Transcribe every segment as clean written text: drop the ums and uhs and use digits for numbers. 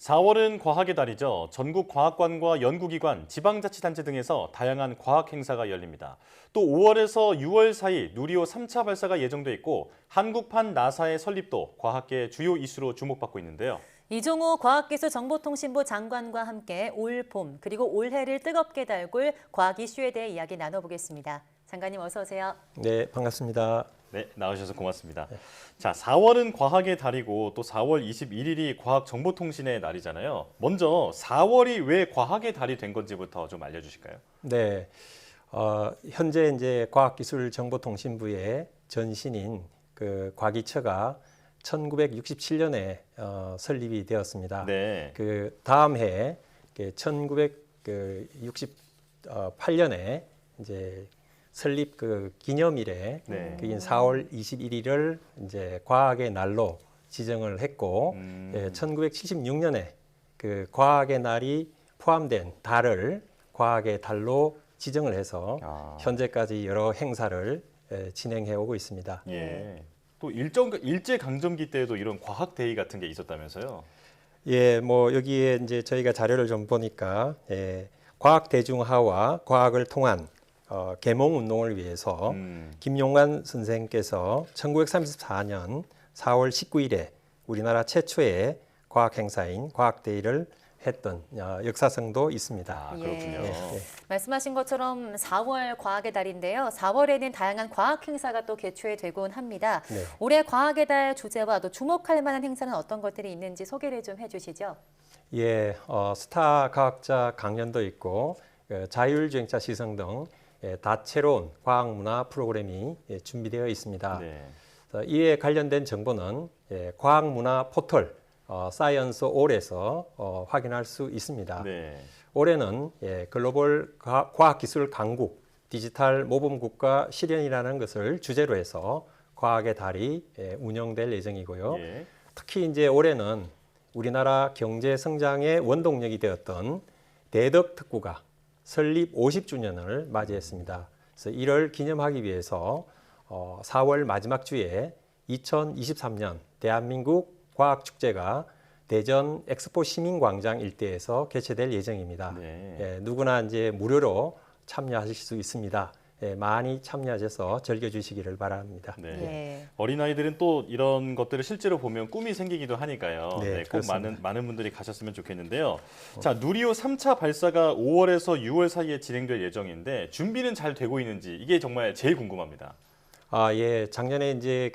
4월은 과학의 달이죠. 전국 과학관과 연구기관, 지방자치단체 등에서 다양한 과학 행사가 열립니다. 또 5월에서 6월 사이 누리호 3차 발사가 예정돼 있고 한국판 나사의 설립도 과학계의 주요 이슈로 주목받고 있는데요. 이종우 과학기술정보통신부 장관과 함께 올 봄 그리고 올해를 뜨겁게 달굴 과학 이슈에 대해 이야기 나눠보겠습니다. 장관님 어서 오세요. 네, 반갑습니다. 네, 나와주셔서 고맙습니다. 자, 4월은 과학의 달이고 또 4월 21일이 과학정보통신의 날이잖아요. 먼저 4월이 왜 과학의 달이 된 건지부터 좀 알려주실까요? 네, 현재 이제 과학기술정보통신부의 전신인 그 과기처가 1967년에 설립이 되었습니다. 네. 그 다음 해 1968년에 이제 설립 그 기념일에 네. 그인 4월 21일을 이제 과학의 날로 지정을 했고 1976년에 그 과학의 날이 포함된 달을 과학의 달로 지정을 해서 현재까지 여러 행사를 진행해 오고 있습니다. 예. 또 일제 강점기 때에도 이런 과학 대회 같은 게 있었다면서요? 예, 뭐 여기에 이제 저희가 자료를 좀 보니까 과학 대중화와 과학을 통한 계몽 운동을 위해서 김용관 선생께서 1934년 4월 19일에 우리나라 최초의 과학 행사인 과학대회를 했던 역사성도 있습니다. 아, 그렇군요. 예. 말씀하신 것처럼 4월 과학의 달인데요. 4월에는 다양한 과학 행사가 또 개최되곤 합니다. 네. 올해 과학의 달 주제와 또 주목할 만한 행사는 어떤 것들이 있는지 소개를 좀 해주시죠. 예, 스타 과학자 강연도 있고 자율주행차 시승 등 다채로운 과학문화 프로그램이 준비되어 있습니다. 네. 이에 관련된 정보는 과학문화 포털 사이언스 올에서 확인할 수 있습니다. 네. 올해는 글로벌 과학기술 강국 디지털 모범국가 실현이라는 것을 주제로 해서 과학의 달이 운영될 예정이고요. 예. 특히 이제 올해는 우리나라 경제 성장의 원동력이 되었던 대덕특구가 설립 50주년을 맞이했습니다. 그래서 이를 기념하기 위해서 4월 마지막 주에 2023년 대한민국 과학축제가 대전 엑스포 시민광장 일대에서 개최될 예정입니다. 네. 누구나 이제 무료로 참여하실 수 있습니다. 많이 참여하셔서 즐겨주시기를 바랍니다. 네. 예. 어린아이들은 또 이런 것들을 실제로 보면 꿈이 생기기도 하니까요. 네, 꼭 그렇습니다. 많은 분들이 가셨으면 좋겠는데요. 자, 누리호 3차 발사가 5월에서 6월 사이에 진행될 예정인데 준비는 잘 되고 있는지 이게 정말 제일 궁금합니다. 예, 작년에 이제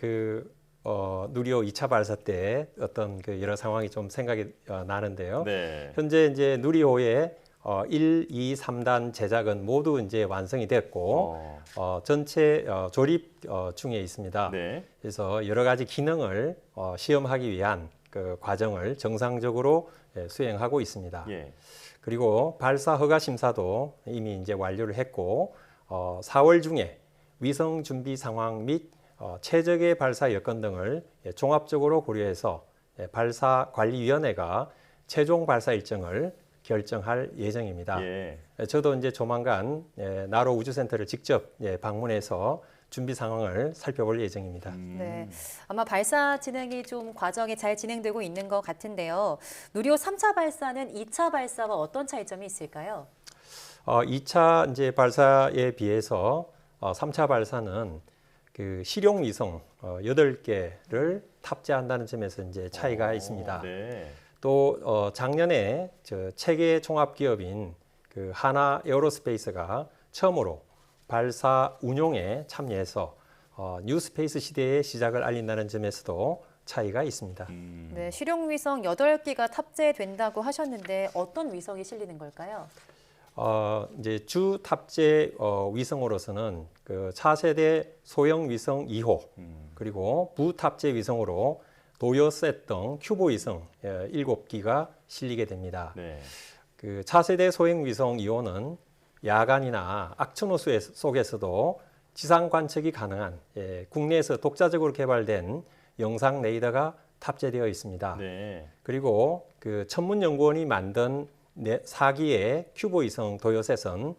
누리호 2차 발사 때 어떤 그 여러 상황이 좀 생각이 나는데요. 네. 현재 이제 누리호의 1, 2, 3단 제작은 모두 이제 완성이 됐고 전체 조립 중에 있습니다. 네. 그래서 여러 가지 기능을 시험하기 위한 그 과정을 정상적으로 수행하고 있습니다. 예. 그리고 발사 허가 심사도 이미 이제 완료를 했고 4월 중에 위성 준비 상황 및 최적의 발사 여건 등을 종합적으로 고려해서 발사관리위원회가 최종 발사 일정을 결정할 예정입니다. 예. 저도 이제 조만간 나로 우주센터를 직접 방문해서 준비 상황을 살펴볼 예정입니다. 네, 아마 발사 진행이 좀 과정이 잘 진행되고 있는 것 같은데요. 누리호 3차 발사는 2차 발사와 어떤 차이점이 있을까요? 2차 이제 발사에 비해서 3차 발사는 그 실용 위성 8개를 탑재한다는 점에서 이제 차이가 있습니다. 네. 또 작년에 체계 종합 기업인 그 하나 에어로스페이스가 처음으로 발사 운용에 참여해서 뉴스페이스 시대의 시작을 알린다는 점에서도 차이가 있습니다. 네, 실용 위성 8기가 탑재된다고 하셨는데 어떤 위성이 실리는 걸까요? 이제 주 탑재 위성으로서는 그 차세대 소형 위성 2호 그리고 부 탑재 위성으로 도요셋 등 큐브 위성 7기가 실리게 됩니다. 네. 그 차세대 소형 위성 2호는 야간이나 악천 호수 속에서도 지상 관측이 가능한 국내에서 독자적으로 개발된 영상 레이더가 탑재되어 있습니다. 네. 그리고 그 천문연구원이 만든 4기의 큐브 위성 도요셋은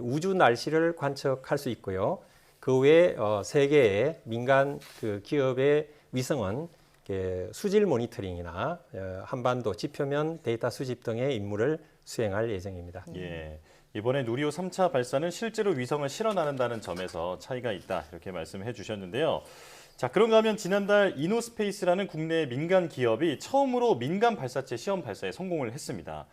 우주 날씨를 관측할 수 있고요. 그 외에 3개의 민간 그 기업의 위성은 수질 모니터링이나 한반도 지표면 데이터 수집 등의 임무를 수행할 예정입니다. 예. 이번에 누리호 3차 발사는 실제로 위성을 실어 나른다는 점에서 차이가 있다 이렇게 말씀해 주셨는데요. 자, 그런가 하면 지난달 이노스페이스라는 국내 민간 기업이 처음으로 민간 발사체 시험 발사에 성공을 했습니다.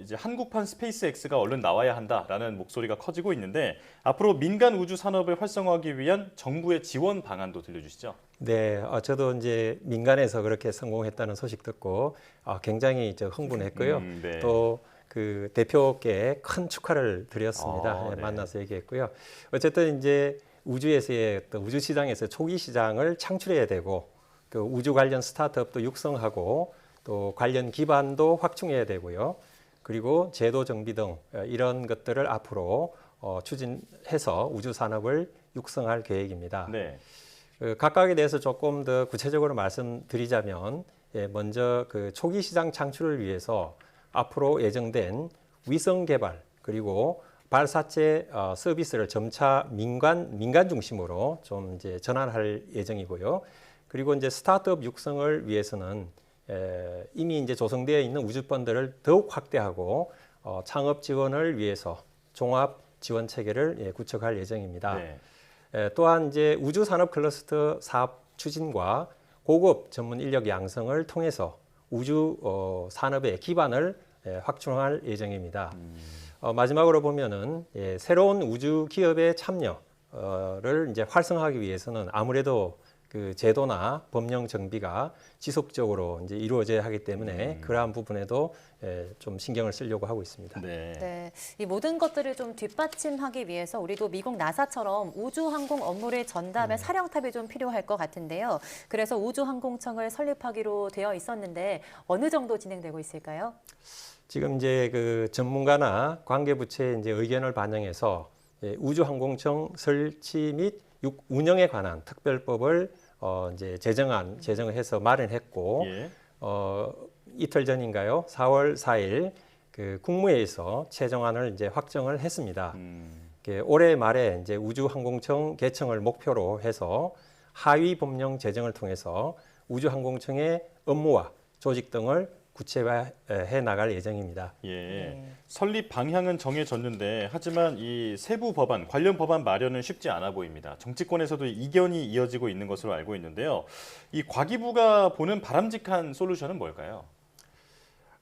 이제 한국판 스페이스X가 얼른 나와야 한다라는 목소리가 커지고 있는데 앞으로 민간 우주 산업을 활성화하기 위한 정부의 지원 방안도 들려주시죠. 네, 저도 이제 민간에서 그렇게 성공했다는 소식 듣고 굉장히 흥분했고요. 네. 또 그 대표께 큰 축하를 드렸습니다. 네. 만나서 얘기했고요. 어쨌든 이제 우주에서의 또 우주 시장에서 초기 시장을 창출해야 되고 그 우주 관련 스타트업도 육성하고 또 관련 기반도 확충해야 되고요. 그리고 제도 정비 등 이런 것들을 앞으로 추진해서 우주 산업을 육성할 계획입니다. 네. 각각에 대해서 조금 더 구체적으로 말씀드리자면 먼저 그 초기 시장 창출을 위해서 앞으로 예정된 위성 개발 그리고 발사체 서비스를 점차 민간 중심으로 좀 이제 전환할 예정이고요. 그리고 이제 스타트업 육성을 위해서는 이미 이제 조성되어 있는 우주 펀드를 더욱 확대하고 창업 지원을 위해서 종합 지원 체계를 구축할 예정입니다. 네. 또한 이제 우주 산업 클러스터 사업 추진과 고급 전문 인력 양성을 통해서 우주 산업의 기반을 확충할 예정입니다. 마지막으로 보면은 새로운 우주 기업의 참여를 이제 활성화하기 위해서는 아무래도 그 제도나 법령 정비가 지속적으로 이제 이루어져야 하기 때문에 그러한 부분에도 좀 신경을 쓰려고 하고 있습니다. 네. 네, 이 모든 것들을 좀 뒷받침하기 위해서 우리도 미국 나사처럼 우주항공 업무를 전담할 사령탑이 좀 필요할 것 같은데요. 그래서 우주항공청을 설립하기로 되어 있었는데 어느 정도 진행되고 있을까요? 지금 이제 그 전문가나 관계부처의 이제 의견을 반영해서 우주항공청 설치 및 운영에 관한 특별법을 이제 제정을 해서 마련했고 예. 이틀 전인가요? 4월 4일 그 국무회의에서 최종안을 이제 확정을 했습니다. 올해 말에 이제 우주항공청 개청을 목표로 해서 하위 법령 제정을 통해서 우주항공청의 업무와 조직 등을 구체화해 나갈 예정입니다. 예. 설립 방향은 정해졌는데 하지만 이 세부 법안, 관련 법안 마련은 쉽지 않아 보입니다. 정치권에서도 이견이 이어지고 있는 것으로 알고 있는데요. 이 과기부가 보는 바람직한 솔루션은 뭘까요?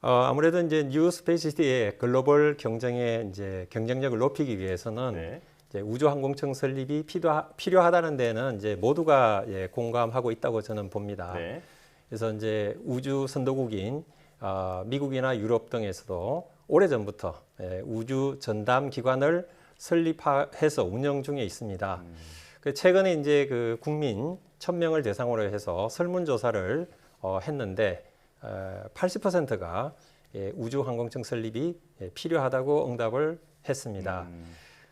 아무래도 이제 뉴 스페이스시티의 글로벌 경쟁의 이제 경쟁력을 높이기 위해서는 네. 이제 우주항공청 설립이 필요하다는 데는 이제 모두가 공감하고 있다고 저는 봅니다. 네. 그래서 이제 우주 선도국인 미국이나 유럽 등에서도 오래전부터 우주 전담 기관을 설립해서 운영 중에 있습니다. 최근에 이제 그 국민 1,000명을 대상으로 해서 설문조사를 했는데 80%가 우주항공청 설립이 필요하다고 응답을 했습니다.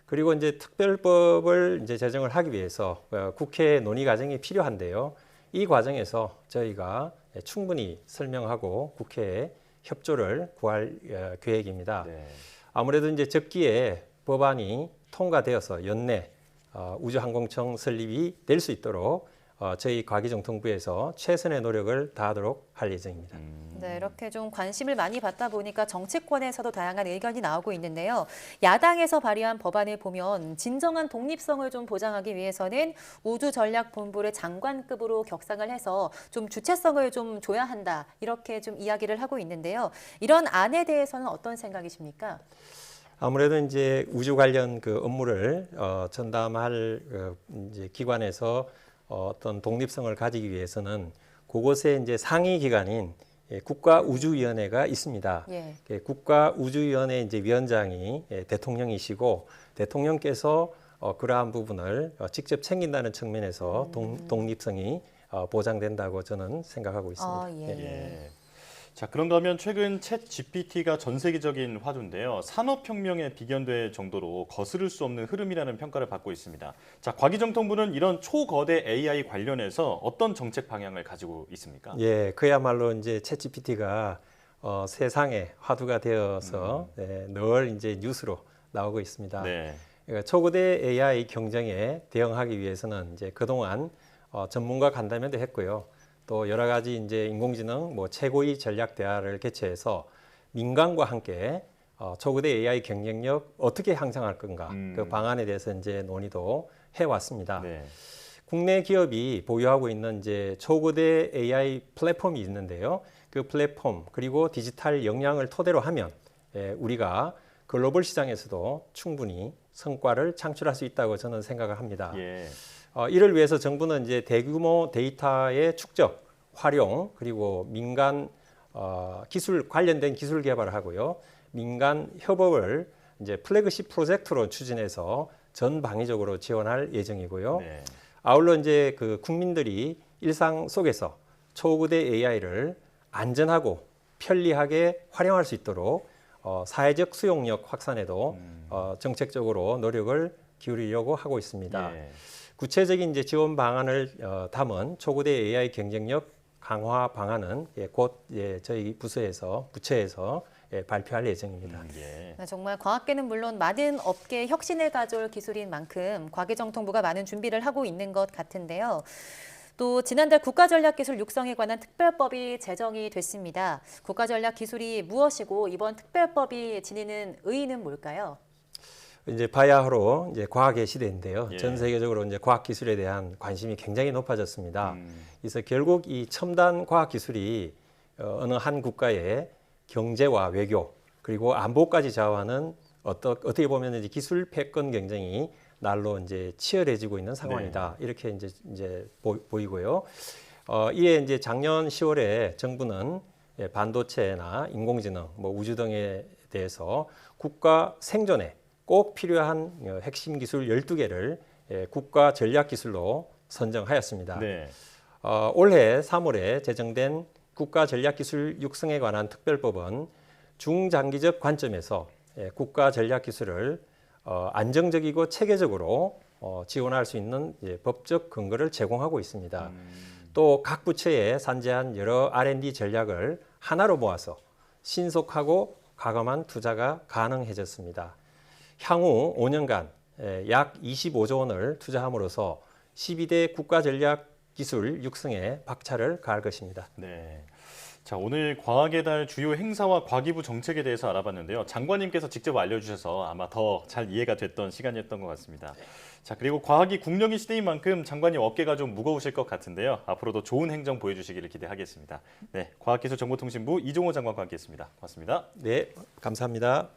그리고 이제 특별법을 이제 제정을 하기 위해서 국회 논의 과정이 필요한데요. 이 과정에서 저희가 충분히 설명하고 국회에 협조를 구할 계획입니다. 네. 아무래도 이제 적기에 법안이 통과되어서 연내 우주항공청 설립이 될 수 있도록 저희 과기정통부에서 최선의 노력을 다하도록 할 예정입니다. 네, 이렇게 좀 관심을 많이 받다 보니까 정치권에서도 다양한 의견이 나오고 있는데요. 야당에서 발의한 법안을 보면 진정한 독립성을 좀 보장하기 위해서는 우주전략본부를 장관급으로 격상을 해서 좀 주체성을 좀 줘야 한다. 이렇게 좀 이야기를 하고 있는데요. 이런 안에 대해서는 어떤 생각이십니까? 아무래도 이제 우주 관련 그 업무를 전담할 이제 기관에서 어떤 독립성을 가지기 위해서는 그곳에 이제 상위 기관인 국가우주위원회가 있습니다. 예. 국가우주위원회 이제 위원장이 대통령이시고 대통령께서 그러한 부분을 직접 챙긴다는 측면에서 독립성이 보장된다고 저는 생각하고 있습니다. 예. 자, 그런가 하면 최근 챗 GPT가 전 세계적인 화두인데요. 산업혁명에 비견될 정도로 거스를 수 없는 흐름이라는 평가를 받고 있습니다. 자, 과기정통부는 이런 초거대 AI 관련해서 어떤 정책 방향을 가지고 있습니까? 예, 그야말로 이제 챗 GPT가 세상의 화두가 되어서 늘 이제 뉴스로 나오고 있습니다. 네. 그러니까 초거대 AI 경쟁에 대응하기 위해서는 이제 그동안 전문가 간담회도 했고요. 또 여러 가지 이제 인공지능 뭐 최고위 전략 대화를 개최해서 민간과 함께 초거대 AI 경쟁력 어떻게 향상할 건가 그 방안에 대해서 이제 논의도 해왔습니다. 네. 국내 기업이 보유하고 있는 이제 초거대 AI 플랫폼이 있는데요. 그 플랫폼 그리고 디지털 역량을 토대로 하면 우리가 글로벌 시장에서도 충분히 성과를 창출할 수 있다고 저는 생각을 합니다. 예. 이를 위해서 정부는 이제 대규모 데이터의 축적, 활용 그리고 민간 기술 관련된 기술 개발을 하고요. 민간 협업을 이제 플래그십 프로젝트로 추진해서 전방위적으로 지원할 예정이고요. 네. 아울러 이제 그 국민들이 일상 속에서 초거대 AI를 안전하고 편리하게 활용할 수 있도록 사회적 수용력 확산에도 정책적으로 노력을 기울이려고 하고 있습니다. 예. 구체적인 이제 지원 방안을 담은 초거대 AI 경쟁력 강화 방안은 곧 저희 부처에서 발표할 예정입니다. 예. 정말 과학계는 물론 많은 업계에 혁신을 가져올 기술인 만큼 과기정통부가 많은 준비를 하고 있는 것 같은데요. 또 지난달 국가전략기술 육성에 관한 특별법이 제정이 됐습니다. 국가전략기술이 무엇이고 이번 특별법이 지니는 의의는 뭘까요? 이제 바야흐로 이제 과학의 시대인데요. 예. 전 세계적으로 이제 과학 기술에 대한 관심이 굉장히 높아졌습니다. 그래서 결국 이 첨단 과학 기술이 어느 한 국가의 경제와 외교 그리고 안보까지 좌우하는 어떻게 보면 이제 기술 패권 경쟁이 날로 이제 치열해지고 있는 상황이다. 이렇게 이제 보이고요. 이에 이제 작년 10월에 정부는 반도체나 인공지능, 뭐 우주 등에 대해서 국가 생존에 꼭 필요한 핵심 기술 12개를 국가 전략 기술로 선정하였습니다. 네. 올해 3월에 제정된 국가 전략 기술 육성에 관한 특별법은 중장기적 관점에서 국가 전략 기술을 안정적이고 체계적으로 지원할 수 있는 법적 근거를 제공하고 있습니다. 또 각 부처에 산재한 여러 R&D 전략을 하나로 모아서 신속하고 과감한 투자가 가능해졌습니다. 향후 5년간 약 25조 원을 투자함으로써 12대 국가 전략 기술 육성에 박차를 가할 것입니다. 네. 자, 오늘 과학의 달 주요 행사와 과기부 정책에 대해서 알아봤는데요. 장관님께서 직접 알려주셔서 아마 더 잘 이해가 됐던 시간이었던 것 같습니다. 자, 그리고 과학이 국력의 시대인 만큼 장관님 어깨가 좀 무거우실 것 같은데요. 앞으로도 좋은 행정 보여주시기를 기대하겠습니다. 네, 과학기술정보통신부 이종호 장관과 함께했습니다. 고맙습니다. 네, 감사합니다.